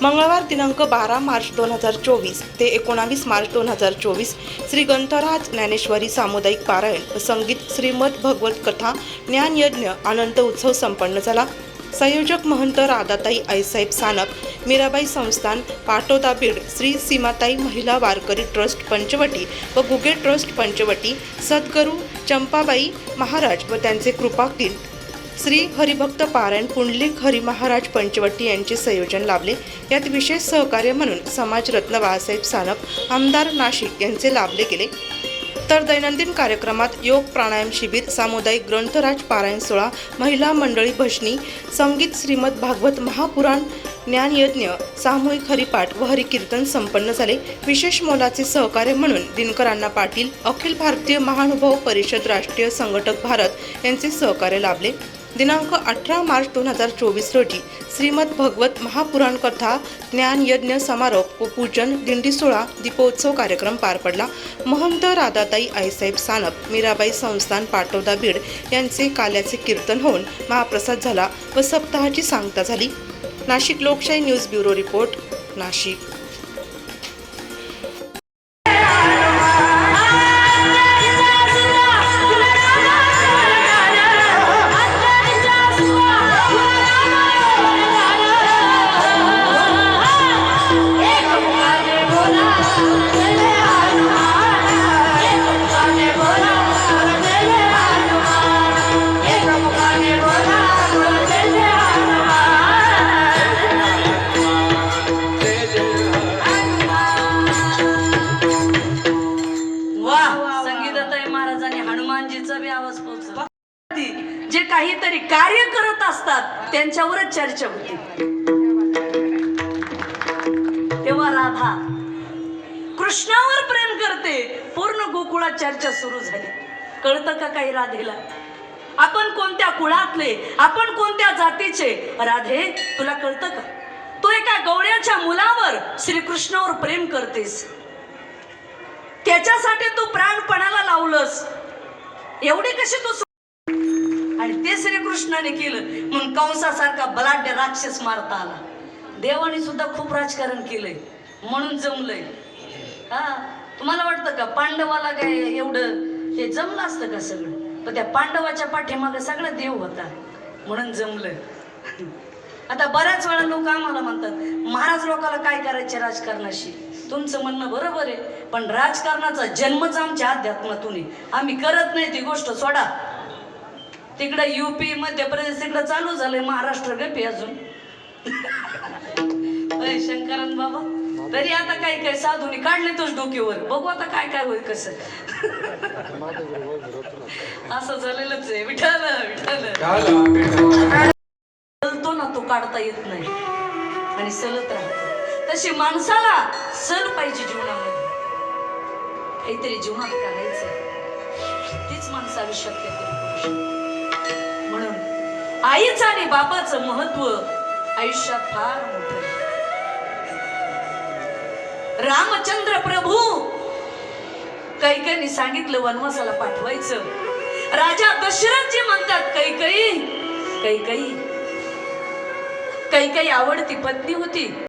मंगळवार दिनांक 12 मार्च 2024 ते 19 मार्च 2024 श्री ग्रंथराज ज्ञानेश्वरी सामुदायिक पारायण व संगीत श्रीमद भगवत कथा ज्ञानयज्ञ आनंद उत्सव संपन्न झाला। संयोजक महंत राधाताई आईसाहेब सानप, मीराबाई संस्थान पाटोदा बीड, श्री सीमाताई महिला वारकरी ट्रस्ट पंचवटी व गुगे ट्रस्ट पंचवटी, सद्गुरू चंपाबाई महाराज व त्यांचे कृपाकीन श्री हरिभक्त पारायण पुंडलिक हरी महाराज पंचवटी यांचे संयोजन लाभले। यात विशेष सहकार्य म्हणून समाजरत्न बाळासाहेब सानप, आमदार नाशिक यांचे लाभले गेले। तर दैनंदिन कार्यक्रमात योग प्राणायाम शिबिर, सामुदायिक ग्रंथराज पारायण सोहळा, महिला मंडळी भजनी, संगीत, श्रीमद भागवत महापुराण, ज्ञानयज्ञ, सामूहिक हरिपाठ व हरिकीर्तन संपन्न झाले। विशेष मोलाचे सहकार्य म्हणून दिनकर अण्णा पाटील, अखिल भारतीय महानुभाव परिषद राष्ट्रीय संघटक भारत यांचे सहकार्य लाभले। दिनांक 18 मार्च 2024 रोजी श्रीमद भगवत महापुराण कथा ज्ञानयज्ञ समारोप व पूजन दिंडी सोहळा दीपोत्सव कार्यक्रम पार पडला। महंत राधाताई आईसाहेब सानप, मीराबाई संस्थान पाटोदा बीड यांचे काल्याचे कीर्तन होऊन महाप्रसाद झाला व सप्ताहाची सांगता झाली। नाशिक लोकशाही न्यूज ब्युरो रिपोर्ट, नाशिक। जे काहीतरी कार्य करत असतात त्यांच्यावरच चर्चा होती। तेव्हा राधा कृष्णावर प्रेम करते, पूर्ण गोकुळात चर्चा सुरू झाली। कळतं का काही राधेला? आपण कोणत्या कुळातले, आपण कोणत्या जातीचे? राधे, तुला कळतं का? तू एका गवळ्याच्या मुलावर श्रीकृष्णावर प्रेम करतेस, त्याच्यासाठी तू प्राणपणाला लावलंस। एवढे कसे तू? आणि ते श्रीकृष्णाने केलं म्हणून कंसासारखा बलाढ्य राक्षस मारता आला। देवाने सुद्धा खूप राजकारण केलंय म्हणून जमलंय। तुम्हाला वाटतं का पांडवाला काय एवढं हे जमलं असतं का सगळं? पण त्या पांडवाच्या पाठीमागे सगळा देव होता म्हणून जमलंय। आता बऱ्याच वेळा लोक आम्हाला म्हणतात, महाराज लोकांना काय करायचे राजकारणाशी? तुमचं म्हणणं बरोबर आहे, पण राजकारणाचा जन्मच आमच्या अध्यात्मातून आहे। आम्ही करत नाही ती गोष्ट, सोडा। तिकडे यूपी मध्य प्रदेश तिकडे चालू झालंय, महाराष्ट्र गपी अजून। शंकरन बाबा तरी आता काय काय साधूनी काढले तोच डोक्यावर, बघू आता काय काय होईल कसं। असं झालेलंच आहे। विठ्ठल विठ्ठल चलतो ना, तो काढता येत नाही आणि सलत राहतो। तशी माणसाला सल पाहिजे जीवनामध्ये, काहीतरी जीवनात करायचं, तीच माणसं आयुष्यात काहीतरी करू शकते। म्हणून आईचं आणि बापाचं महत्व आयुष्यात फार मोठं आहे। रामचंद्र प्रभू कैकेयीने सांगितलं वनवासाला पाठवायचं। राजा दशरथजी म्हणतात कैकेयी कैकेयी कैकेयी आवडती पत्नी होती।